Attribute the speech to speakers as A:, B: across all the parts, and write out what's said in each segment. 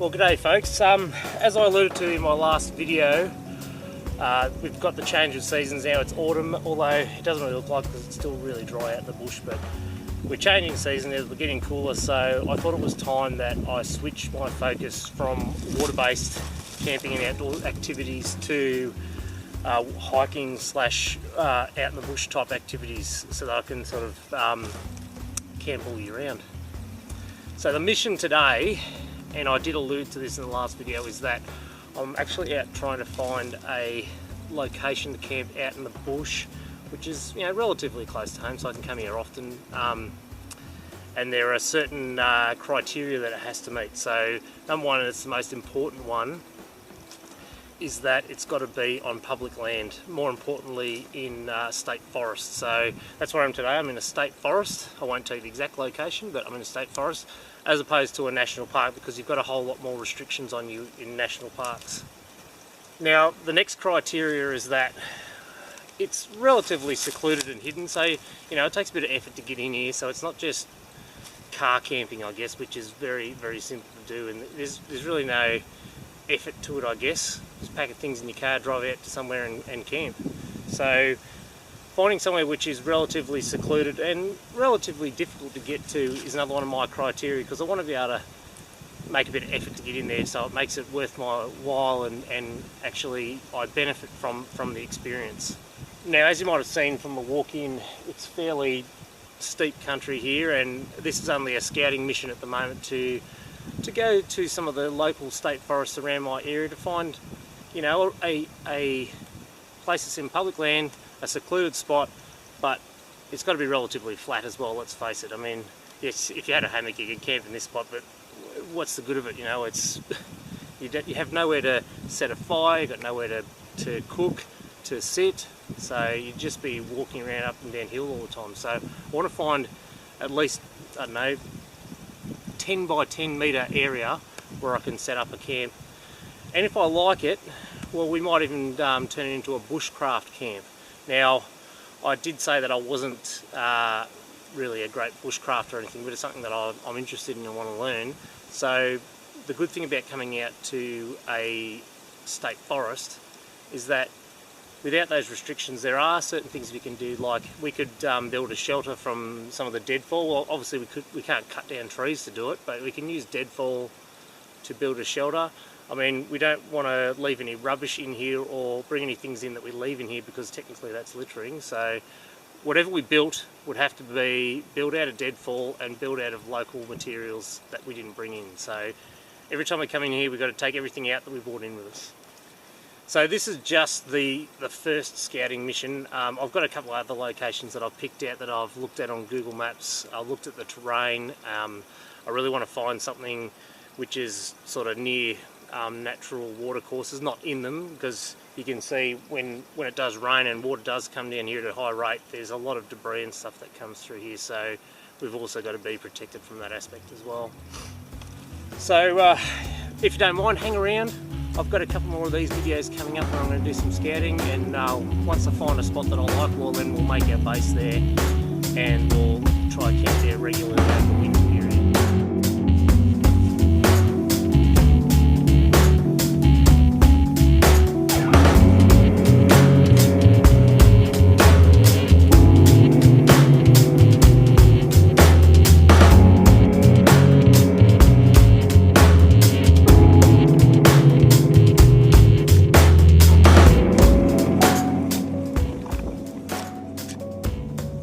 A: Well, g'day folks. As I alluded to in my last video, we've got the change of seasons now. It's autumn, although it doesn't really look like because it's still really dry out in the bush, but we're changing season, we're getting cooler, so I thought it was time that I switched my focus from water-based camping and outdoor activities to hiking slash out in the bush type activities, so that I can sort of camp all year round. So the mission today, and I did allude to this in the last video, is that I'm actually out trying to find a location to camp out in the bush, which is, you know, relatively close to home, so I can come here often. And there are certain criteria that it has to meet. So number one, and it's the most important one, is that it's got to be on public land, more importantly in state forest. So that's where I am today. I'm in a state forest. I won't tell you the exact location, but I'm in a state forest, as opposed to a national park, because you've got a whole lot more restrictions on you in national parks. Now, the next criteria is that it's relatively secluded and hidden, so, you know, it takes a bit of effort to get in here, so it's not just car camping, I guess, which is very, very simple to do, and there's really no effort to it, I guess. Just pack things in your car, drive out to somewhere and camp. So finding somewhere which is relatively secluded and relatively difficult to get to is another one of my criteria, because I want to be able to make a bit of effort to get in there, so it makes it worth my while and actually I benefit from the experience. Now, as you might have seen from the walk in, it's fairly steep country here, and this is only a scouting mission at the moment to go to some of the local state forests around my area to find, you know, a place that's in public land, a secluded spot, but it's got to be relatively flat as well, let's face it. I mean, yes, if you had a hammock you could camp in this spot, but what's the good of it, you know? It's you have nowhere to set a fire, you've got nowhere to cook, to sit, so you'd just be walking around up and down hill all the time. So I want to find at least, I don't know, 10 by 10 metre area where I can set up a camp, and if I like it, well, we might even turn it into a bushcraft camp. Now, I did say that I wasn't really a great bushcraft or anything, but it's something that I'm interested in and want to learn. So the good thing about coming out to a state forest is that without those restrictions, there are certain things we can do, like we could build a shelter from some of the deadfall. Well, obviously we can't cut down trees to do it, but we can use deadfall to build a shelter. I mean, we don't want to leave any rubbish in here or bring any things in that we leave in here, because technically that's littering. So whatever we built would have to be built out of deadfall and built out of local materials that we didn't bring in. So every time we come in here, we've got to take everything out that we brought in with us. So this is just the first scouting mission. I've got a couple of other locations that I've picked out that I've looked at on Google Maps. I've looked at the terrain. I really want to find something which is sort of near natural water courses, not in them, because you can see when it does rain and water does come down here at a high rate, there's a lot of debris and stuff that comes through here, so we've also got to be protected from that aspect as well. So if you don't mind, hang around. I've got a couple more of these videos coming up where I'm going to do some scouting, and once I find a spot that I like, well, then we'll make our base there and we'll try camp there regularly over the winter period.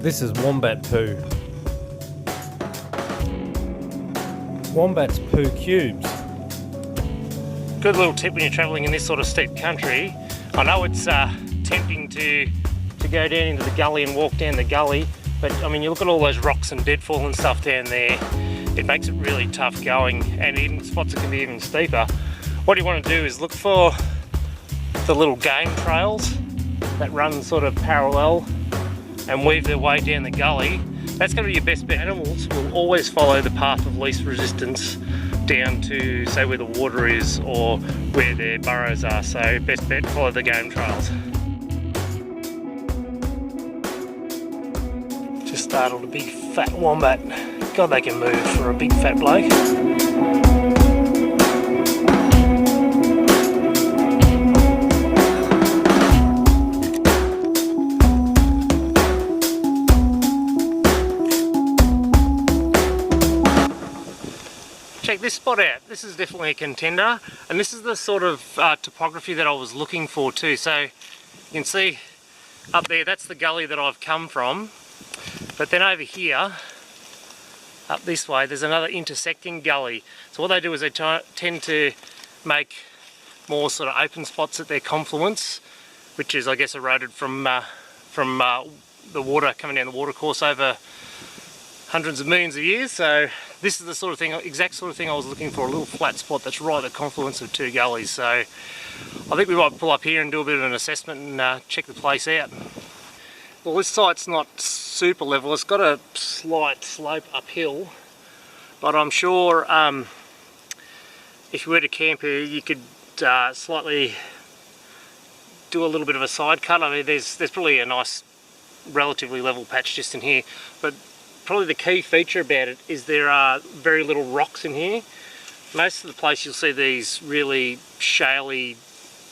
A: This is wombat poo. Wombat's poo cubes. Good little tip when you're travelling in this sort of steep country. I know it's tempting to go down into the gully and walk down the gully, but I mean, you look at all those rocks and deadfall and stuff down there, it makes it really tough going, and in spots it can be even steeper. What you want to do is look for the little game trails that run sort of parallel and weave their way down the gully. That's going to be your best bet. Animals will always follow the path of least resistance down to, say, where the water is or where their burrows are. So best bet, follow the game trails. Just startled a big fat wombat. God, they can move for a big fat bloke. spot out. This is definitely a contender, and this is the sort of topography that I was looking for too. So you can see up there, that's the gully that I've come from, but then over here, up this way, there's another intersecting gully. So what they do is they tend to make more sort of open spots at their confluence, which is, I guess, eroded from the water coming down the watercourse over hundreds of millions of years. So this is the sort of thing, exact sort of thing I was looking for, a little flat spot that's right at the confluence of two gullies. So I think we might pull up here and do a bit of an assessment and check the place out. Well, this site's not super level, it's got a slight slope uphill, but I'm sure if you were to camp here you could slightly do a little bit of a side cut. I mean, there's probably a nice relatively level patch just in here, but probably the key feature about it is there are very little rocks in here. Most of the place you'll see these really shaly,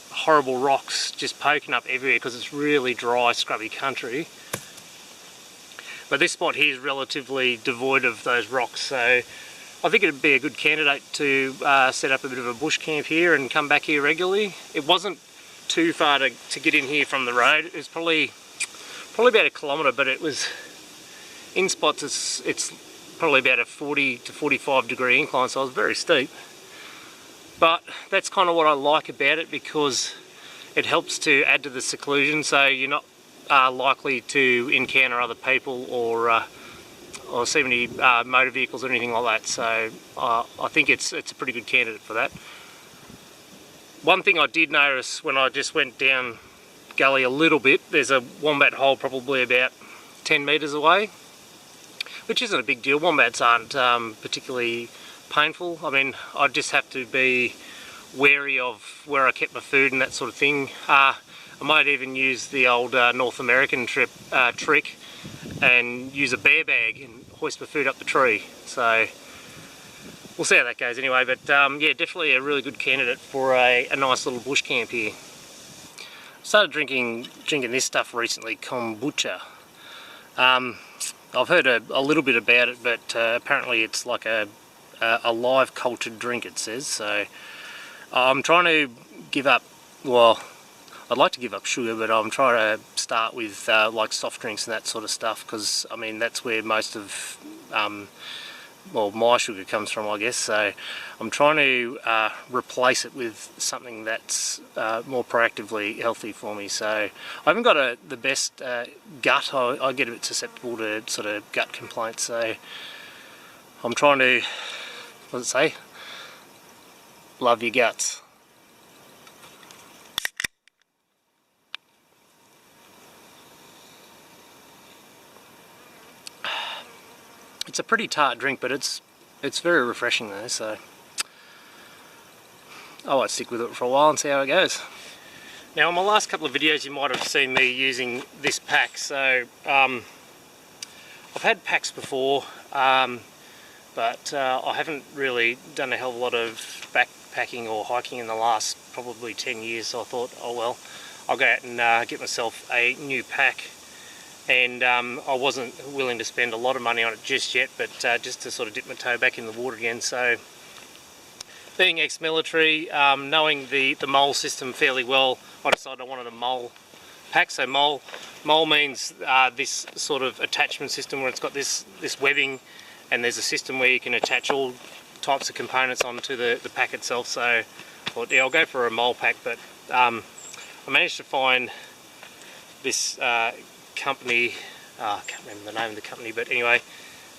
A: horrible rocks just poking up everywhere because it's really dry, scrubby country. But this spot here is relatively devoid of those rocks, so I think it'd be a good candidate to set up a bit of a bush camp here and come back here regularly. It wasn't too far to get in here from the road. It was probably about a kilometre, but it was in spots it's probably about a 40 to 45 degree incline, so it was very steep. But that's kind of what I like about it, because it helps to add to the seclusion, so you're not likely to encounter other people or see any motor vehicles or anything like that. So I think it's a pretty good candidate for that. One thing I did notice when I just went down gully a little bit, there's a wombat hole probably about 10 metres away, which isn't a big deal. Wombats aren't particularly painful. I mean, I just have to be wary of where I kept my food and that sort of thing. I might even use the old North American trick and use a bear bag and hoist my food up the tree. So we'll see how that goes anyway, but yeah, definitely a really good candidate for a nice little bush camp here. Started drinking this stuff recently, kombucha. I've heard a little bit about it, but apparently it's like a live cultured drink, it says. So I'm trying to give up, well, I'd like to give up sugar, but I'm trying to start with like soft drinks and that sort of stuff, because I mean that's where most of well, my sugar comes from, I guess. So I'm trying to replace it with something that's more proactively healthy for me. So I haven't got the best gut. I get a bit susceptible to sort of gut complaints, so I'm trying to, what does it say? Love your guts. It's a pretty tart drink, but it's very refreshing though, so I might stick with it for a while and see how it goes. Now, in my last couple of videos you might have seen me using this pack. So I've had packs before, but I haven't really done a hell of a lot of backpacking or hiking in the last probably 10 years, so I thought, oh well, I'll go out and get myself a new pack. And I wasn't willing to spend a lot of money on it just yet, but just to sort of dip my toe back in the water again. So being ex-military, knowing the mole system fairly well, I decided I wanted a mole pack. So mole means this sort of attachment system where it's got this webbing, and there's a system where you can attach all types of components onto the pack itself. So I thought, yeah, I'll go for a mole pack. But I managed to find this company, I can't remember the name of the company, but anyway,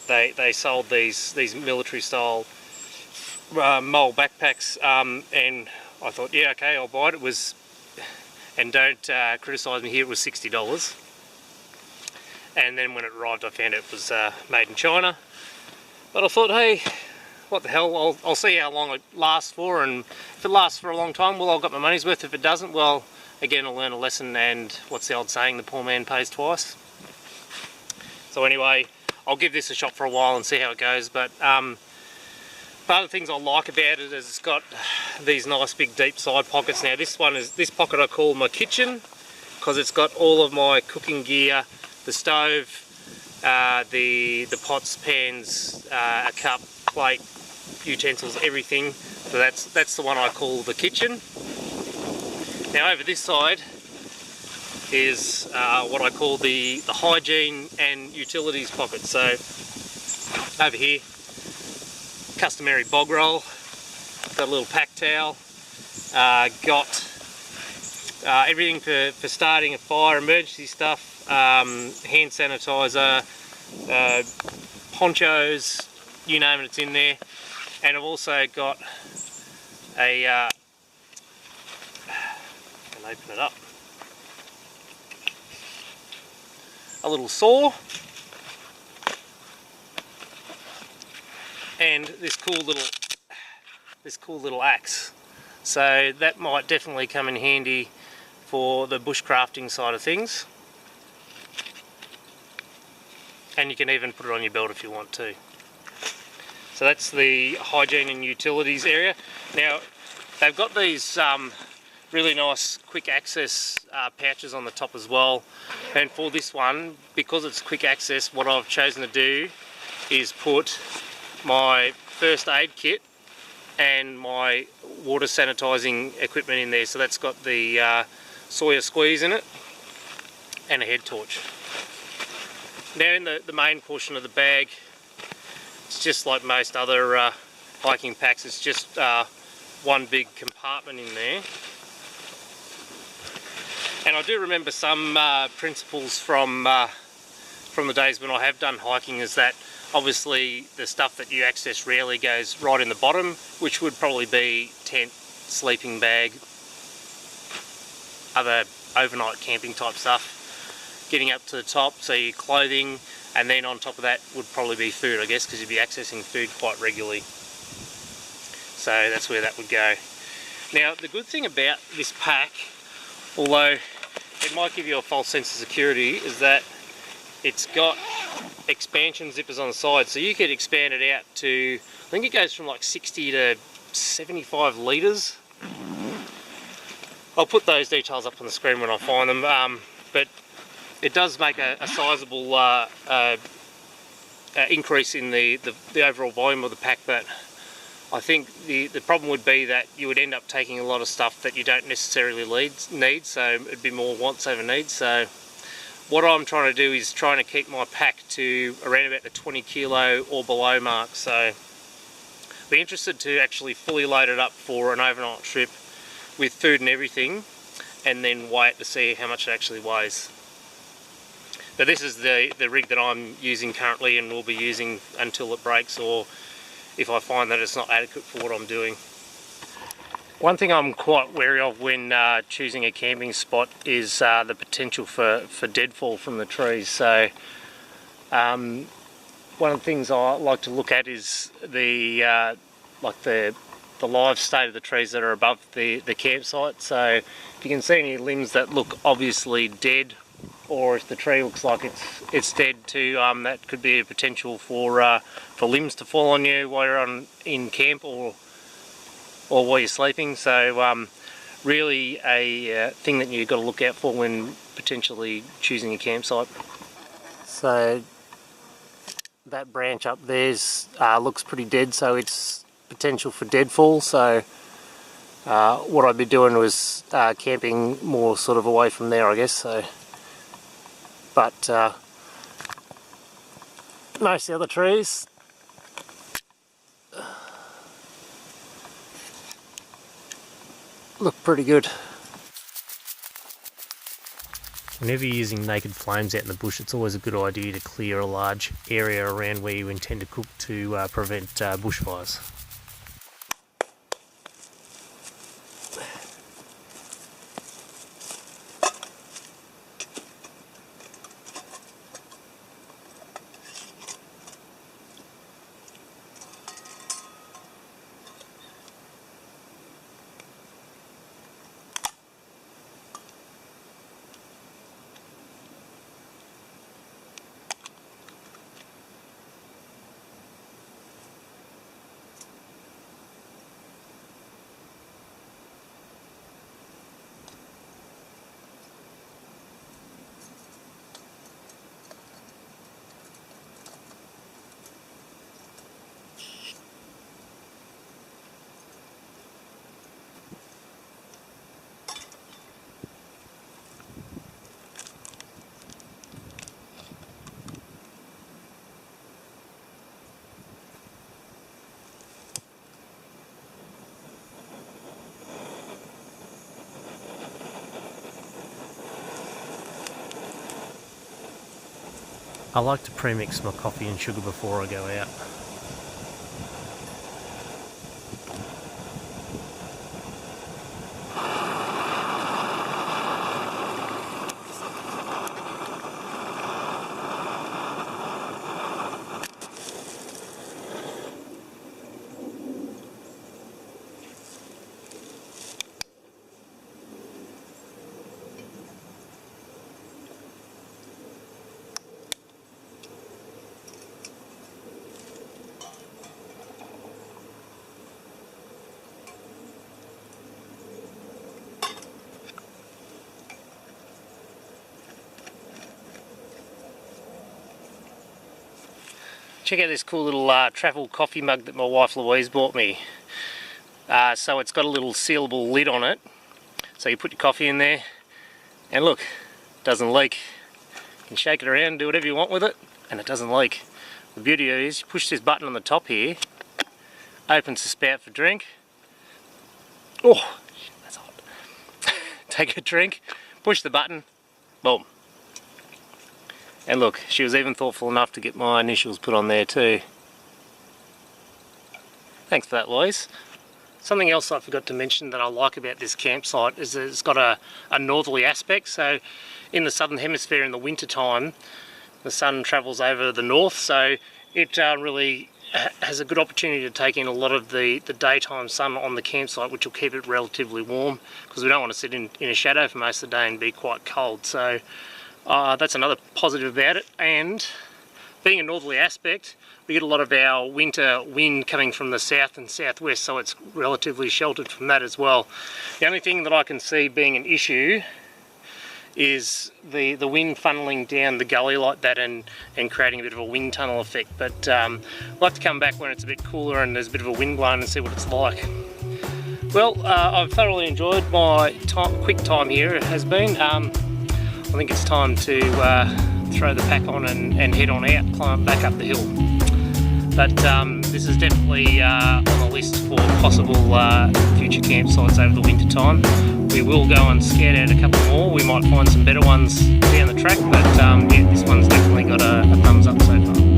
A: they sold these military style mole backpacks, and I thought, yeah, okay, I'll buy it. It was, and don't criticise me here, it was $60. And then when it arrived I found it was made in China. But I thought, hey, what the hell, I'll see how long it lasts for, and if it lasts for a long time, well, I've got my money's worth. If it doesn't, well, again, I'll learn a lesson, and what's the old saying, the poor man pays twice. So anyway, I'll give this a shot for a while and see how it goes. But part of the things I like about it is it's got these nice big deep side pockets. Now this pocket I call my kitchen, because it's got all of my cooking gear, the stove, the pots, pans, a cup, plate, utensils, everything. So that's the one I call the kitchen. Now over this side is what I call the hygiene and utilities pocket. So over here, customary bog roll, got a little pack towel, got everything for starting a fire, emergency stuff, hand sanitizer, ponchos, you name it, it's in there. And I've also got a, I'll open it up, a little saw, and this cool little axe. So that might definitely come in handy for the bushcrafting side of things. And you can even put it on your belt if you want to. So that's the hygiene and utilities area. Now they've got these really nice quick access pouches on the top as well. And for this one, because it's quick access, what I've chosen to do is put my first aid kit and my water sanitizing equipment in there. So that's got the Sawyer squeeze in it and a head torch. Now in the main portion of the bag, it's just like most other hiking packs, it's just one big compartment in there. And I do remember some principles from the days when I have done hiking, is that obviously the stuff that you access rarely goes right in the bottom, which would probably be tent, sleeping bag, other overnight camping type stuff. Getting up to the top, so your clothing, and then on top of that would probably be food, I guess, because you'd be accessing food quite regularly. So that's where that would go. Now the good thing about this pack, although it might give you a false sense of security, is that it's got expansion zippers on the side, so you could expand it out to, I think it goes from like 60 to 75 litres. I'll put those details up on the screen when I find them, but it does make a sizable increase in the overall volume of the pack. But I think the problem would be that you would end up taking a lot of stuff that you don't necessarily need, so it'd be more wants over needs. So what I'm trying to do is trying to keep my pack to around about the 20 kilo or below mark. So be interested to actually fully load it up for an overnight trip with food and everything, and then weigh it to see how much it actually weighs. But this is the rig that I'm using currently and will be using until it breaks, or if I find that it's not adequate for what I'm doing. One thing I'm quite wary of when choosing a camping spot is the potential for deadfall from the trees. So one of the things I like to look at is the live state of the trees that are above the campsite. So if you can see any limbs that look obviously dead, or if the tree looks like it's dead too, that could be a potential for limbs to fall on you while you're in camp or while you're sleeping. So really a thing that you've got to look out for when potentially choosing a campsite. So that branch up there's looks pretty dead, so it's potential for deadfall. So what I'd be doing was camping more sort of away from there, I guess. So. But most of the other trees look pretty good. Whenever you're using naked flames out in the bush, it's always a good idea to clear a large area around where you intend to cook to prevent bushfires. I like to pre-mix my coffee and sugar before I go out. Check out this cool little travel coffee mug that my wife Louise bought me. So it's got a little sealable lid on it. So you put your coffee in there and look, it doesn't leak. You can shake it around, do whatever you want with it, and it doesn't leak. The beauty is you push this button on the top here, opens the spout for drink. Oh, that's hot. Take a drink, push the button, boom. And look, she was even thoughtful enough to get my initials put on there too. Thanks for that, Lois. Something else I forgot to mention that I like about this campsite is that it's got a northerly aspect. So in the southern hemisphere in the winter time, the sun travels over the north, so it really has a good opportunity to take in a lot of the daytime sun on the campsite, which will keep it relatively warm, because we don't want to sit in a shadow for most of the day and be quite cold. So that's another positive about it. And being a northerly aspect, we get a lot of our winter wind coming from the south and southwest, so it's relatively sheltered from that as well. The only thing that I can see being an issue is the wind funneling down the gully like that and creating a bit of a wind tunnel effect. But I'll have to come back when it's a bit cooler and there's a bit of a wind blowing and see what it's like. Well, I've thoroughly enjoyed my quick time here. It has been. I think it's time to throw the pack on and head on out, climb back up the hill. But this is definitely on the list for possible future campsites over the winter time. We will go and scout out a couple more. We might find some better ones down the track, but yeah, this one's definitely got a thumbs up so far.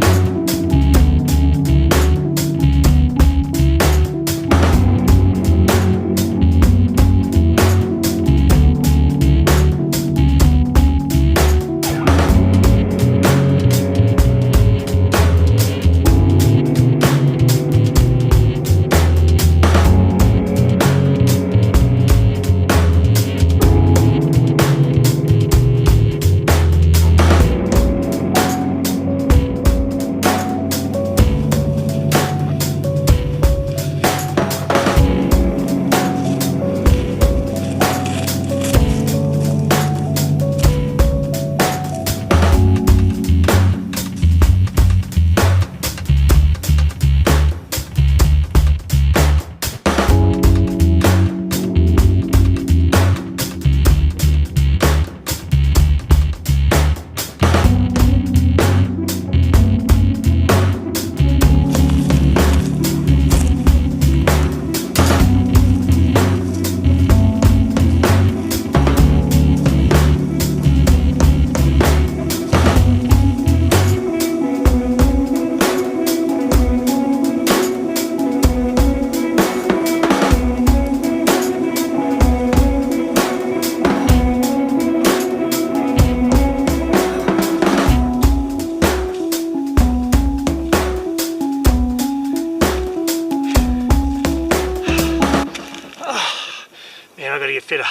A: Man, I've got to get fitter.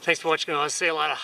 A: Thanks for watching, guys. See you later.